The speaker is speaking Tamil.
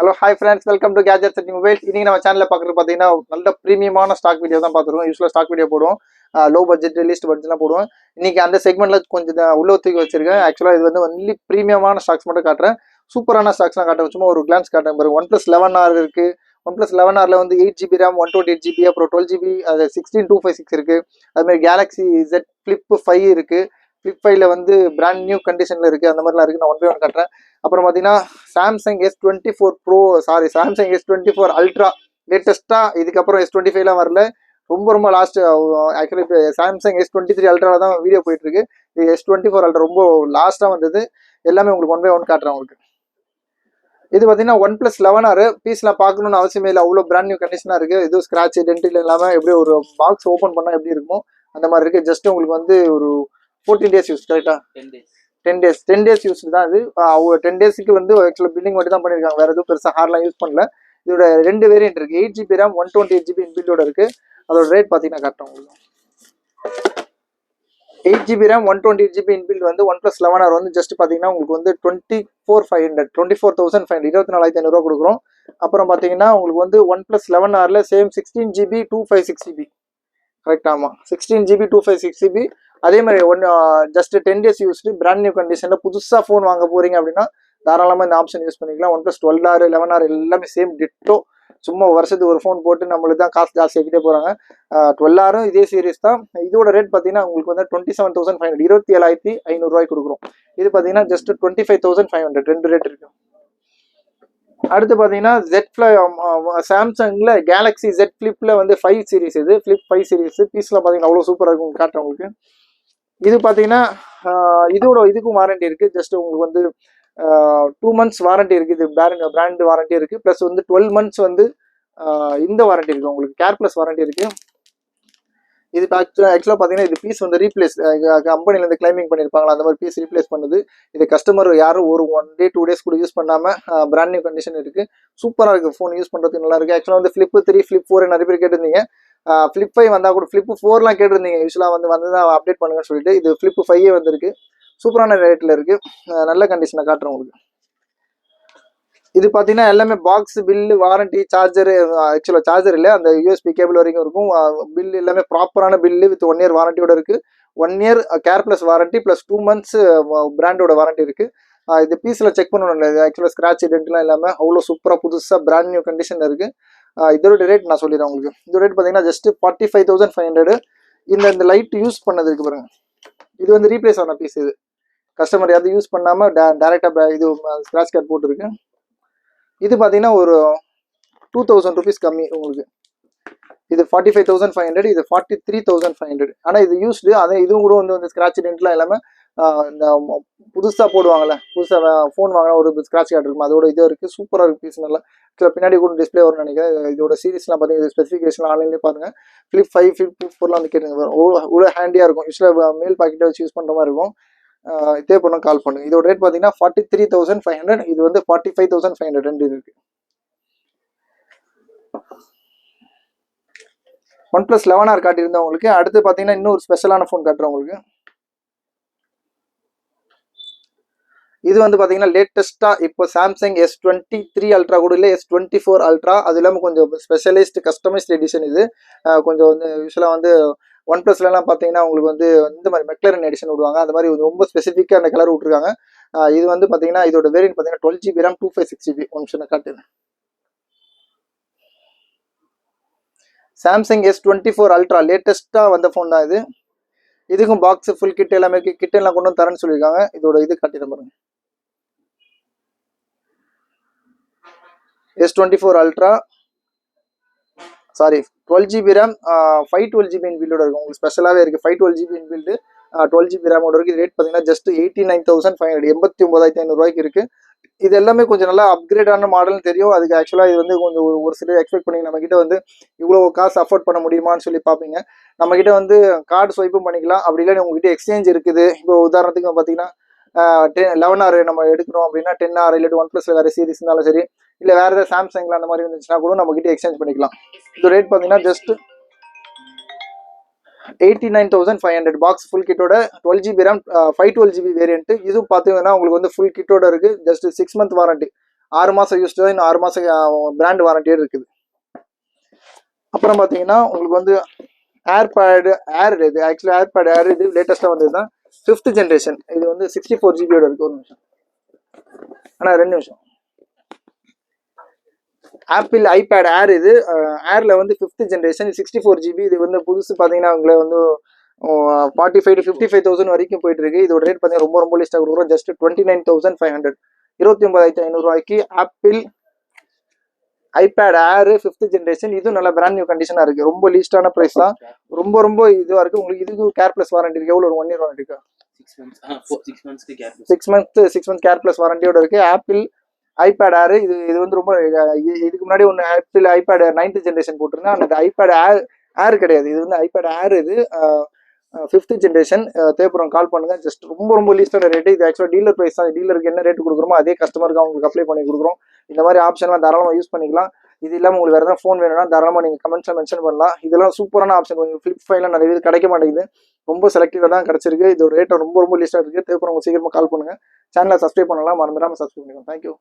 Hello hi friends, welcome to gadgets and mobiles. இன்னைக்கு நம்ம சேனலில் பார்க்குறது பார்த்தீங்கன்னா நல்ல ப்ரீமியமான ஸ்டாக் வீடியோ தான் பார்த்துருக்கோம். யூஸ்வலாக ஸ்டாக் வீடியோ போடுவோம், லோ பட்ஜெட் லீஸ்ட் பட்ஜெட்லாம் போடுவோம். இன்னைக்கு அந்த செக்மெண்ட்டில் கொஞ்சம் உள்ள தூக்கி வச்சிருக்கேன். ஆக்சுவலாக இது வந்து ஒன்லி ப்ரீமியமான ஸ்டாக்ஸ் மட்டும் காட்டுறேன். சூப்பரான ஸ்டாக்ஸ்லாம் காட்டுறேன். சும்மா ஒரு கிளான்ஸ் காட்டுறேன் பாருங்க. OnePlus 11R இருக்குது. OnePlus 11Rல வந்து 8GB RAM, 128GB, அப்புறம் 12GB, அது 16256 இருக்குது. அதுமாதிரி Galaxy Z Flip 5 இருக்குது. Flip 5ல வந்து பிராண்ட் நியூ கண்டிஷனில் இருக்குது. அந்த மாதிரிலாம் இருக்குது. நான் ஒன் பை ஒன் காட்டுறேன். அப்புறம் பார்த்தீங்கன்னா Samsung S24 bro, Samsung S24 ultra லேட்டஸ்ட்டாக. இதுக்கப்புறம் S25லாம் வரல. ரொம்ப லாஸ்ட். ஆக்சுவலி இப்போ சாம்சங் S23 அல்ட்ராவில் தான் வீடியோ போயிட்டுருக்கு. இது S24 அல்ட்ரா ரொம்ப லாஸ்ட்டாக வந்தது. எல்லாமே உங்களுக்கு ஒன் பை ஒன் காட்டுறேன் உங்களுக்கு. இது பார்த்தீங்கன்னா OnePlus 11R பீஸ்லாம் பார்க்கணுன்னு அவசியமே இல்லை. அவ்வளோ பிராண்ட் நியூ கண்டிஷனாக இருக்குது. இது ஸ்க்ராட்ச் டென்டில் இல்லாமல் எப்படி ஒரு பாக்ஸ் ஓப்பன் பண்ணால் எப்படி இருக்குமோ அந்த மாதிரி இருக்குது. ஜஸ்ட் உங்களுக்கு வந்து ஒரு 14 days யூஸ், கரெக்டாக 10 days யூஸ் தான். இது 10 daysக்கு வந்து ஆக்சுவலாக பில்லிங் மட்டும் தான் பண்ணியிருக்காங்க. வேறு எதுவும் பெருசாக ஹார்ட்லாம் யூஸ் பண்ணல. இதோட 2 வேரியன்ட் இருக்குது. 8GB RAM, 128GB இன்பில்டோட இருக்குது. அதோட ரேட் பார்த்தீங்கன்னா கரெக்டாக உங்களுக்கு 8GB RAM, 128GB இன்பில்ட் வந்து OnePlus 11R வந்து ஜஸ்ட் பார்த்தீங்கன்னா உங்களுக்கு வந்து 24,500 24,500 கொடுக்குறோம். அப்புறம் பார்த்தீங்கன்னா உங்களுக்கு வந்து OnePlus 11Rல same 16GB 256GB, correct? ஆமாம், 16GB 256GB. அதே மாதிரி just 10 days used brand new கண்டிஷனில் புதுசாக ஃபோன் வாங்க போகிறீங்க அப்படின்னா தாராளமாக இந்த ஆப்ஷன் யூஸ் பண்ணிக்கலாம். OnePlus 12R 11R எல்லாமே சேம் டிட்டோ. சும்மா வருஷத்துக்கு ஒரு ஃபோன் போட்டு நம்மளுக்கு தான் காசு ஜாஸ்தி ஆகிட்டே போகிறாங்க. 12R இதே சீரிஸ் தான். இதோட ரேட் பார்த்தீங்கன்னா உங்களுக்கு வந்து 27,500, 27,500 கொடுக்குறோம். இது பார்த்தீங்கன்னா ஜஸ்ட் 25,500. 2 ரேட் இருக்கு. அடுத்து பார்த்தீங்கன்னா சாம்சங்கில் கேலக்ஸி Z Flipல வந்து 5 சீரிஸ். இது Flip 5 சீரிஸ் பீஸில் பார்த்தீங்கன்னா அவ்வளோ சூப்பராக இருக்கும். காட்டுறேன் உங்களுக்கு. இது பார்த்தீங்கன்னா இதுக்கும் வாரண்டி இருக்குது. ஜஸ்ட் உங்களுக்கு வந்து 2 months வாரண்டி இருக்குது. இது பிராண்ட் வாரண்டி இருக்குது. ப்ளஸ் வந்து 12 months வந்து இந்த வாரண்டி இருக்குது. உங்களுக்கு கேர் ப்ளஸ் வாரண்டி இருக்குது. இது ஆக்சுவலாக பார்த்தீங்கன்னா இது பீஸ் வந்து ரீப்ளேஸ் கம்பெனிலேருந்து கிளைமிங் பண்ணியிருப்பாங்களா, அந்த மாதிரி பீஸ் ரீப்ளேஸ் பண்ணுது. இது கஸ்டமர் யாரும் ஒரு 1 day 2 days கூட யூஸ் பண்ணாமல் பிராண்ட் நியூ கண்டிஷன் இருக்குது. சூப்பராக இருக்குது. ஃபோன் யூஸ் பண்ணுறதுக்கு நல்லா இருக்குது. ஆக்சுவலாக வந்து Flip 3, Flip 4 நிறைய பேர் கேட்டிருந்தீங்க. Flip 5 வந்தால் கூட Flip 4லாம் கேட்டிருந்தீங்க. யூஸ்வலாக வந்து தான் அப்டேட் பண்ணுங்கன்னு சொல்லிட்டு இது Flip 5 வந்திருக்கு. சூப்பரான ரேட்டில் இருக்குது. நல்ல கண்டிஷனை காட்டுறேன் உங்களுக்கு. இது பார்த்தீங்கன்னா எல்லாமே பாக்ஸ், பில்லு, வாரண்டி, சார்ஜரு. ஆக்சுவலாக சார்ஜர் இல்லை, அந்த USB கேபிள் வரைக்கும் இருக்கும். பில் எல்லாமே ப்ராப்பரான பில்லு வித் 1 year வாரண்டியோட இருக்குது. 1 year care plus warranty plus 2 months பிராண்டோட வாரண்டி இருக்குது. இது பீஸில் செக் பண்ணணும் இல்லை. ஆக்சுவலாக ஸ்க்ராட்ச் டென்ட்லாம் இல்லாமல் அவ்வளோ சூப்பராக புதுசாக பிராண்ட் நியூ கண்டிஷனில் இருக்குது. இதோட ரேட் நான் சொல்லிடுறேன் உங்களுக்கு. இதோட ரேட் பார்த்தீங்கன்னா ஜஸ்ட் 45,500. இந்த லைட் யூஸ் பண்ணது இருக்குது பாருங்க. இது வந்து ரீப்ளேஸ் ஆன பீஸ். இது கஸ்டமர் யாரும் யூஸ் பண்ணாமல் டேரெக்டாக இது ஸ்க்ராட்ச் கார்டு போட்டுருக்கு. இது பார்த்தீங்கன்னா ஒரு 2,000 rupees கம்மி உங்களுக்கு. இது 45,500, இது 43,500. ஆனால் இது யூஸ்டு. அதே இதுவும் கூட வந்து ஸ்க்ராட்ச் டென்ட்லாம் இல்லாமல் இந்த புதுசாக போடுவாங்கள்ல, புதுசாக ஃபோன் வாங்கினா ஒரு ஸ்க்ராட்ச் கார்டு இருக்கும், அதோட இது இருக்குது. சூப்பராக இருக்குது பீஸ். நல்லா பின்னாடி கூட டிஸ்பிளே வரும்னு நினைக்கிறேன். இதோட சீரிஸ்லாம் பார்த்தீங்கன்னா ஸ்பெசிஃபிகேஷன் ஆன்லைன்லேயே பாருங்கள். Flip 5, Flip 4லாம் வந்து கேட்டுங்க. அவ்வளோ ஹேண்டியாக இருக்கும். யூஸ்வலாக மேல் பாக்கெட்டை வச்சு யூஸ் பண்ணுற மாதிரி இருக்கும். இதே பண்ண கால் பண்ணுங்க. இதோட ரேட் பார்த்தீங்கன்னா 43,500. இது வந்து 45,500. 2 இது இருக்கு. OnePlus 11R காட்டியிருந்தவங்களுக்கு அடுத்து பார்த்தீங்கன்னா இன்னொரு ஸ்பெஷலான ஃபோன் காட்டுறேன் உங்களுக்கு. இது வந்து பார்த்தீங்கன்னா லேட்டஸ்ட்டாக இப்போ சாம்சங் S23 அல்ட்ரா கூட இல்லை, S24 அல்ட்ரா. அது இல்லாமல் கொஞ்சம் ஸ்பெஷலிஸ்ட் கஸ்டமைஸ்ட் எடிஷன். இது கொஞ்சம் வந்து யூஸ்வலாக வந்து OnePlusலாம் பார்த்தீங்கன்னா உங்களுக்கு வந்து இந்த மாதிரி மெக்லரன் எடிஷன் விடுவாங்க. அந்த மாதிரி ரொம்ப ஸ்பெசிஃபிக்காக அந்த கலர் விட்டுருக்காங்க. இது வந்து பார்த்தீங்கன்னா இதோட வேரியன்ட் பார்த்தீங்கன்னா 12GB RAM, 256GB. ஒன் நிமிஷம் காட்டுது. சாம்சங் S24 அல்ட்ரா லேட்டஸ்ட்டாக வந்த ஃபோன் தான் இது. இதுக்கும் பாக்ஸ் ஃபுல் கிட் எல்லாமே கிட் எல்லாம் கொண்டு வந்து தரேன்னு சொல்லியிருக்காங்க. இதோட இது காட்டிடுறேன் பாருங்க. S24 ultra 12GB RAM, 512GB இன்பில்டோட இருக்கும். உங்களுக்கு ஸ்பெஷலாகவே இருக்குது. 512GB இன்பில்டு, 12GB ரேமோட இருக்குது. ரேட் பார்த்தீங்கன்னா ஜஸ்ட் 89,500, 89,500 இருக்குது. இது எல்லாமே கொஞ்சம் நல்லா அப்கிரேடான மாடல்னு தெரியும். அதுக்கு ஆக்சுவலாக இது வந்து கொஞ்சம் ஒரு சிலர் எக்ஸ்பெக்ட் பண்ணி நம்மக்கிட்ட வந்து இவ்வளோ காசு அஃபோர்ட் பண்ண முடியுமான்னு சொல்லி பார்ப்பீங்க. நம்மக்கிட்ட வந்து கார்டு ஸ்வைப்பும் பண்ணிக்கலாம். அப்படி இல்லை உங்ககிட்ட எக்ஸ்சேஞ்ச் இருக்குது. இப்போ உதாரணத்துக்கு பார்த்தீங்கன்னா 11R நம்ம எடுக்கிறோம் அப்படின்னா 10R இல்லாட்டி OnePlusல வேறு சீரிஸ் இருந்தாலும் சரி, இல்லை வேறு ஏதாவது சாம்சங்கில் அந்த மாதிரி இருந்துச்சுன்னா கூட நம்மக்கிட்ட எக்ஸ்சேஞ்ச் பண்ணிக்கலாம். இது ரேட் பார்த்தீங்கன்னா ஜஸ்ட் 89,500. பாக்ஸ் ஃபுல் கிட்டோட 12GB RAM, 512GB வேரியன்ட். இதுவும் பார்த்தீங்கன்னா உங்களுக்கு வந்து ஃபுல் கிட்டோட இருக்குது. Just 6 month warranty. 6 மாதம் யூஸ் தான், இன்னும் 6 மாதம் பிராண்ட் வாரண்டியோடு இருக்குது. அப்புறம் பார்த்தீங்கன்னா உங்களுக்கு வந்து ஏர்பேடு ஏர், இது ஆக்சுவலி ஏர்பேட் ஏர் இது லேட்டஸ்ட்டாக வந்தது தான், 5th ஜென்ரேஷன். இது வந்து 64 ஜிபியோட இருக்குது. ஒரு நிமிஷம் ஆனால் 2 நிமிஷம். ஆப்பிள் ஐபேட் ஏர், இது ஏரில் வந்து 5th ஜென்ரேஷன் 64 ஜிபி. இது வந்து புதுசு பார்த்தீங்கன்னா உங்களை வந்து 45 to 55,000 வரைக்கும் போயிட்டு இருக்கு. இதோட ரேட் பார்த்தீங்கன்னா ரொம்ப ரொம்ப லிஸ்ட்டாக கொடுக்குறோம், ஜஸ்ட் 29,500, 29,500 ஆப்பிள் ஐபேட் ஏர் 5th ஜென்ரேஷன். இதுவும் நல்ல பிராண்ட் நியூ கண்டிஷனாக இருக்குது, ரொம்ப லீஸ்டான ப்ரைஸ் தான், ரொம்ப ரொம்ப இதுவாக இருக்குது. உங்களுக்கு இதுக்கு கேர் ப்ளஸ் வாரண்டி இருக்குது. எவ்வளோ? 1 year வாரண்டி இருக்கா? 6 months கேர் ப்ளஸ் வாரண்டியோட இருக்குது. ஆப்பிள் ஐபேட் ஏர் இது வந்து ரொம்ப இதுக்கு முன்னாடி ஒன்று ஆப்பிள் ஐபேட் 9th ஜென்ரேஷன் போட்டிருந்தேன். அந்த ஐபேட் ஏர் கிடையாது, இது வந்து ஐபேட் ஏர். இது 5th ஜென்ரேஷன். தேவைப்படுறவங்க கால் பண்ணுங்க, ஜஸ்ட் ரொம்ப ரொம்ப லீஸ்டான ரேட்டு. இது ஆக்சுவலாக டீலர் ப்ரைஸ் தான். டீலருக்கு என்ன ரேட்டு கொடுக்குறோமோ அதே கஸ்டமருக்கு அவங்களுக்கு அப்ளை பண்ணி கொடுக்குறோம். இந்த மாதிரி ஆப்ஷன்லாம் தாராளமாக யூஸ் பண்ணிக்கலாம். இது இல்லாமல் உங்களுக்கு வேறு ஏதாவது ஃபோன் வேணும்னா தாராளமாக நீங்கள் கமெண்ட்ஸில் மென்ஷன் பண்ணலாம். இதெல்லாம் சூப்பரான ஆப்ஷன். ஃபிளிப் ஃபைவ்லாம் நிறைய இது கிடைக்க மாட்டேங்குது, ரொம்ப செலக்டிவாக தான் கிடச்சிருக்கு. இது ரேட்டை ரொம்ப ரொம்ப லீஸ்டாக இருக்குது. தேவைப்படுறவங்க சீக்கிரமாக கால் பண்ணுங்கள். சேனலை சப்ஸ்கிரைப் பண்ணலாம், மறந்துடாமல் சப்ஸ்கிரைப் பண்ணிக்கலாம். தேங்க்யூ.